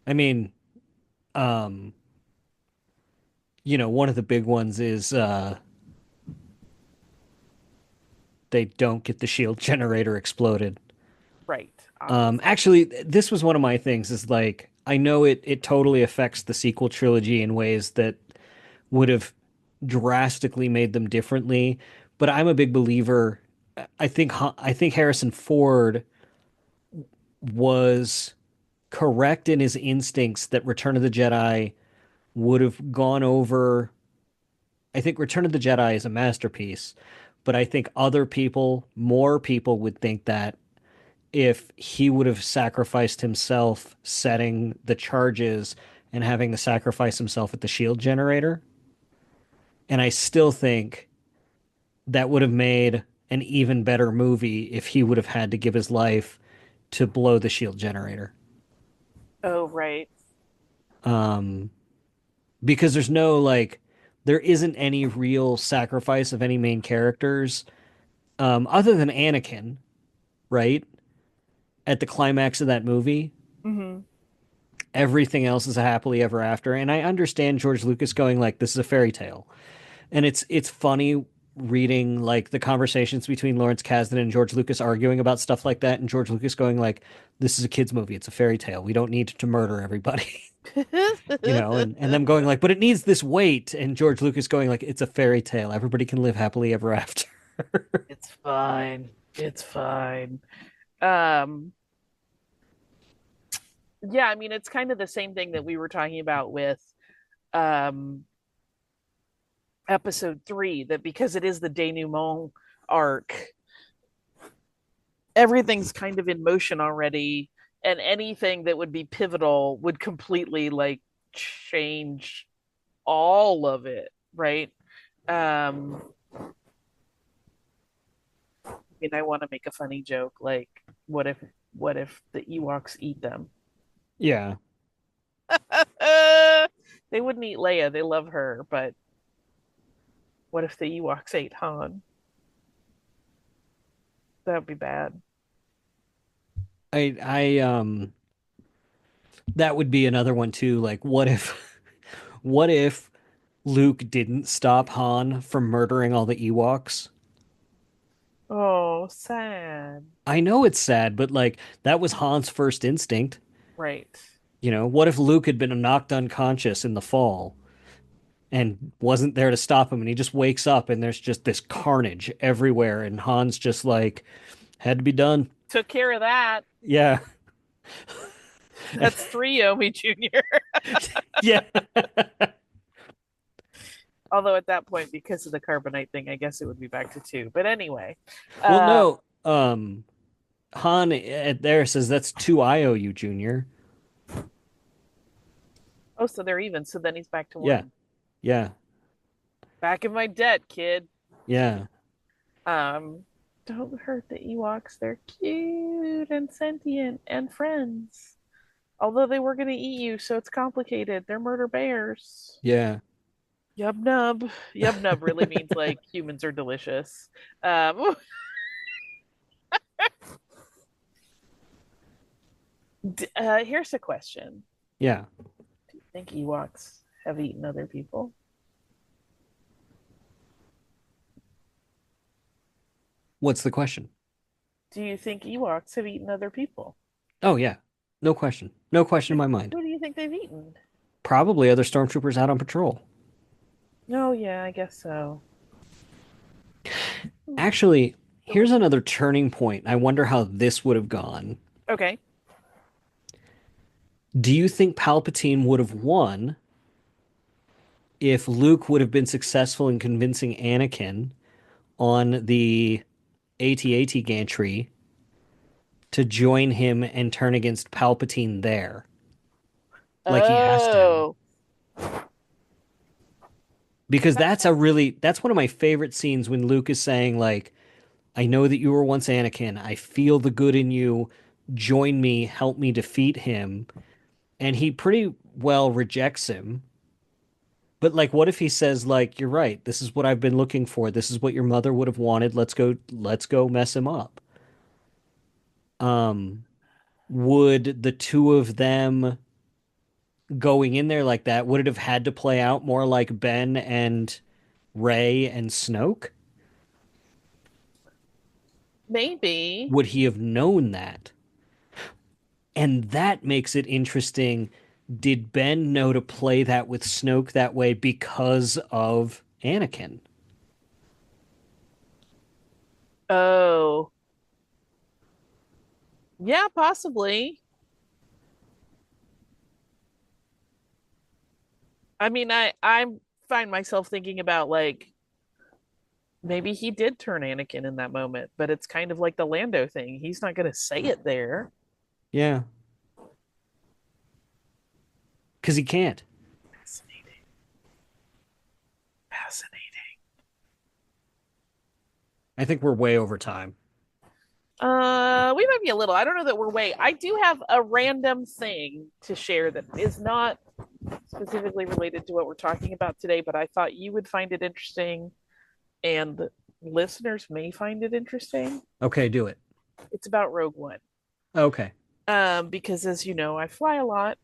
I mean, um, one of the big ones is they don't get the shield generator exploded. Right, obviously. Actually, this was one of my things is like I know it totally affects the sequel trilogy in ways that would have drastically made them differently, but I'm a big believer. I think Harrison Ford was correct in his instincts that Return of the Jedi would have gone over. I think Return of the Jedi is a masterpiece, but I think more people would think that if he would have sacrificed himself setting the charges and having to sacrifice himself at the shield generator. And I still think that would have made an even better movie if he would have had to give his life to blow the shield generator. Oh, right. Um, because there isn't any real sacrifice of any main characters, other than Anakin, right? At the climax of that movie, Hmm. everything else is a happily ever after. And I understand George Lucas going like, this is a fairy tale. And it's funny reading like the conversations between Lawrence Kasdan and George Lucas arguing about stuff like that, and George Lucas going like, "This is a kids' movie. It's a fairy tale. We don't need to murder everybody." And them going like, "But it needs this weight," and George Lucas going like, "It's a fairy tale. Everybody can live happily ever after." It's fine. It's fine. Um, yeah, I mean, it's kind of the same thing that we were talking about with um episode three, that because it is the denouement arc, everything's kind of in motion already, and anything that would be pivotal would completely like change all of it, right? I mean, I want to make a funny joke like, what if the Ewoks eat them? Yeah. They wouldn't eat Leia. They love her, but what if the Ewoks ate Han? That would be bad. I that would be another one too. Like, what if Luke didn't stop Han from murdering all the Ewoks? Oh, sad. I know it's sad, but like that was Han's first instinct. Right. What if Luke had been knocked unconscious in the fall and wasn't there to stop him and he just wakes up and there's just this carnage everywhere and Han's just like had to be done. Took care of that. Yeah. That's three, Omi Jr. Yeah. Although at that point, because of the carbonite thing, I guess it would be back to two. But anyway, Well, uh, no. Han at there says that's two IOU Junior. oh, so they're even. So then he's back to Yeah. one. Yeah. Back in my debt, kid. Yeah. Um, don't hurt the Ewoks. They're cute and sentient and friends. Although they were going to eat you, so it's complicated. They're murder bears. Yeah. Yub nub. Yub nub really means like humans are delicious. Um, here's a question. Yeah. Do you think Ewoks have eaten other people? What's the question? Do you think Ewoks have eaten other people? Oh yeah. No question. No question in my mind. Who do you think they've eaten? Probably other stormtroopers out on patrol. Oh, yeah, I guess so. Actually, here's another turning point. I wonder how this would have gone. Okay. Do you think Palpatine would have won if Luke would have been successful in convincing Anakin on the AT-AT gantry to join him and turn against Palpatine there, like he has to? Oh, Because that's one of my favorite scenes when Luke is saying like, I know that you were once Anakin. I feel the good in you. join me, help me defeat him. And he pretty well rejects him. But like, what if he says, like, you're right, this is what I've been looking for. This is what your mother would have wanted. Let's go mess him up. Um, would the two of them going in there like that, would it have had to play out more like Ben and Rey and Snoke? Maybe. Would he have known that? And that makes it interesting. Did Ben know to play that with Snoke that way because of Anakin? Oh, yeah, possibly. I mean, I find myself thinking about like maybe he did turn Anakin in that moment, but it's kind of like the Lando thing. He's not going to say it there. Yeah, because he can't. Fascinating. Fascinating. I think we're way over time. We might be a little. I don't know that we're way. I do have a random thing to share that is not specifically related to what we're talking about today, but I thought you would find it interesting and listeners may find it interesting. Okay, do it. It's about Rogue One. Okay. Because as you know, I fly a lot,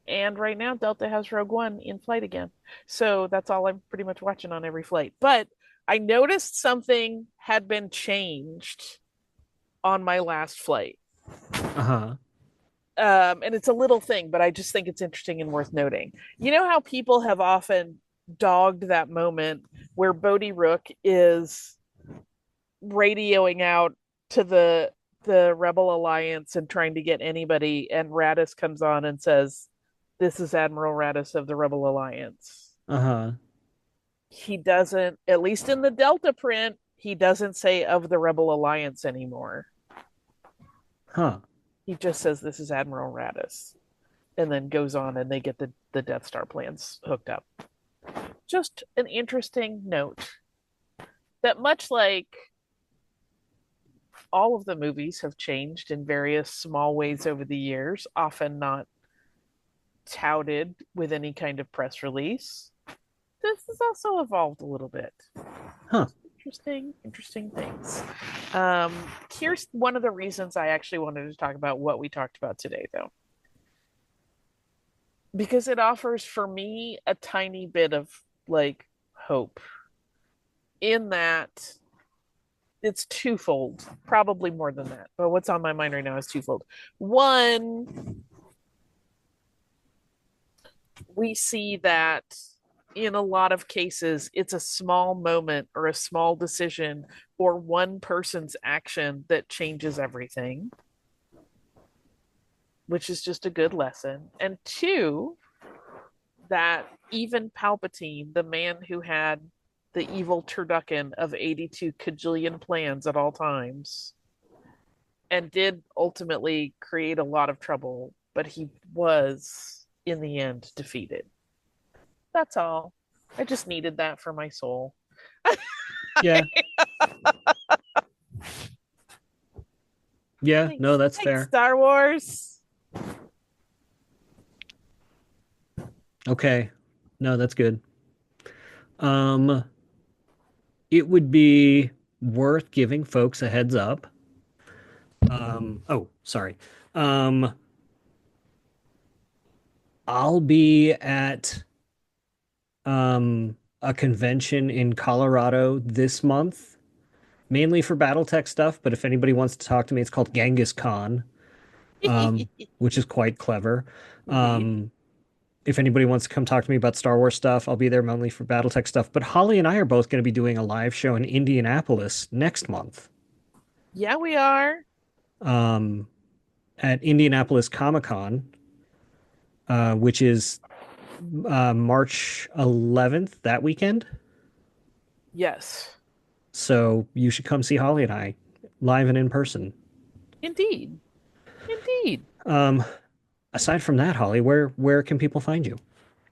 and right now Delta has Rogue One in flight again. So that's all I'm pretty much watching on every flight. But I noticed something had been changed on my last flight. Uh-huh. And it's a little thing, but I just think it's interesting and worth noting. You know how people have often dogged that moment where Bodhi Rook is radioing out to the Rebel Alliance and trying to get anybody, and Radis comes on and says, "This is Admiral Radis of the Rebel Alliance." Uh-huh. He doesn't, at least in the Delta print, he doesn't say of the Rebel Alliance anymore. Huh. He just says, "This is Admiral Radis," and then goes on and they get the Death Star plans hooked up. Just an interesting note that, much like all of the movies have changed in various small ways over the years, often not touted with any kind of press release, this has also evolved a little bit. Huh. Interesting things. Here's one of the reasons I actually wanted to talk about what we talked about today, though, because it offers for me a tiny bit of like hope in that it's twofold, probably more than that. But what's on my mind right now is twofold. One, we see that in a lot of cases, it's a small moment or a small decision or one person's action that changes everything, which is just a good lesson. And two, that even Palpatine, the man who had the evil turducken of 82 cajillion plans at all times, and did ultimately create a lot of trouble, but he was, in the end, defeated. That's all. I just needed that for my soul. Yeah. Yeah, Thanks, no, that's thanks, fair. Star Wars. Okay. No, that's good. Um, it would be worth giving folks a heads up. Oh, sorry. Um, I'll be at a convention in Colorado this month, mainly for BattleTech stuff, but if anybody wants to talk to me, it's called Genghis Khan, which is quite clever. Indeed. If anybody wants to come talk to me about Star Wars stuff, I'll be there mainly for BattleTech stuff. But Holly and I are both going to be doing a live show in Indianapolis next month, Yeah, we are. um, at Indianapolis Comic Con, which is March 11th, that weekend. Yes. So you should come see Holly and I live and in person. Indeed. Indeed. Um, Aside from that, Holly, where can people find you?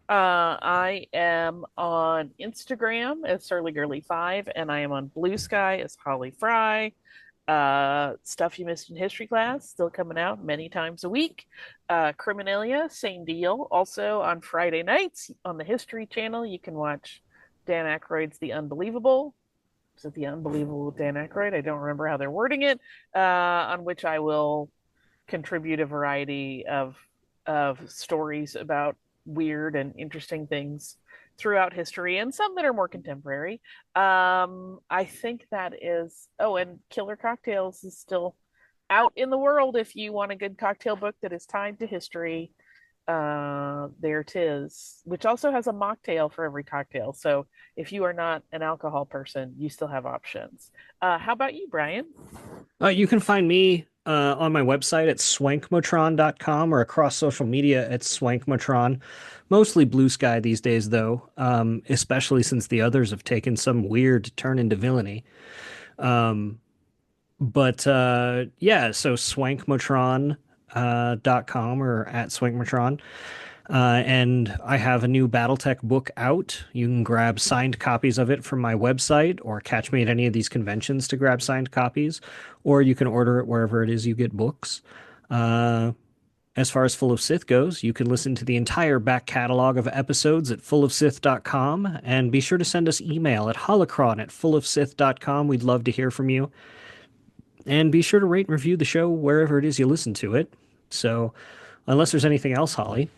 I am on Instagram as Surly Girly 5, and I am on Blue Sky as Holly Fry. Stuff You Missed in History Class, still coming out many times a week. Criminalia, same deal. Also on Friday nights on the History Channel, you can watch Dan Aykroyd's The Unbelievable. Is it The Unbelievable with Dan Aykroyd? I don't remember how they're wording it. On which I will contribute a variety of stories about weird and interesting things throughout history, and some that are more contemporary. I think that is. Oh, and Killer Cocktails is still out in the world. If you want a good cocktail book that is tied to history, there it is, which also has a mocktail for every cocktail. So if you are not an alcohol person, you still have options. How about you, Bryan? You can find me on my website at swankmotron.com or across social media at swankmotron. Mostly Blue Sky these days, though, especially since the others have taken some weird turn into villainy. But yeah, so swankmotron.com or at swankmotron. And I have a new Battletech book out. You can grab signed copies of it from my website or catch me at any of these conventions to grab signed copies, or you can order it wherever it is you get books. As far as Full of Sith goes, you can listen to the entire back catalog of episodes at fullofsith.com, and be sure to send us email at holocron@fullofsith.com. We'd love to hear from you. And be sure to rate and review the show wherever it is you listen to it. So, unless there's anything else, Holly.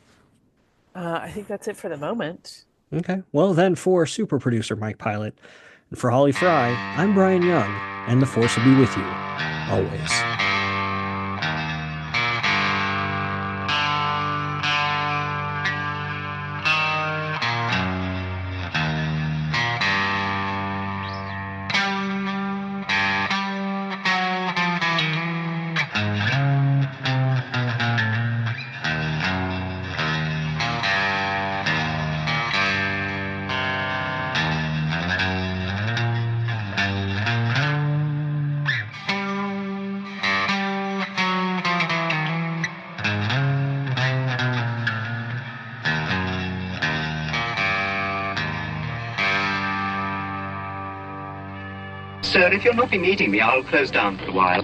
I think that's it for the moment. Okay. Well, then, for super producer Mike Pilot and for Holly Fry, I'm Bryan Young, and the Force will be with you always. Sir, if you'll not be needing me, I'll close down for a while.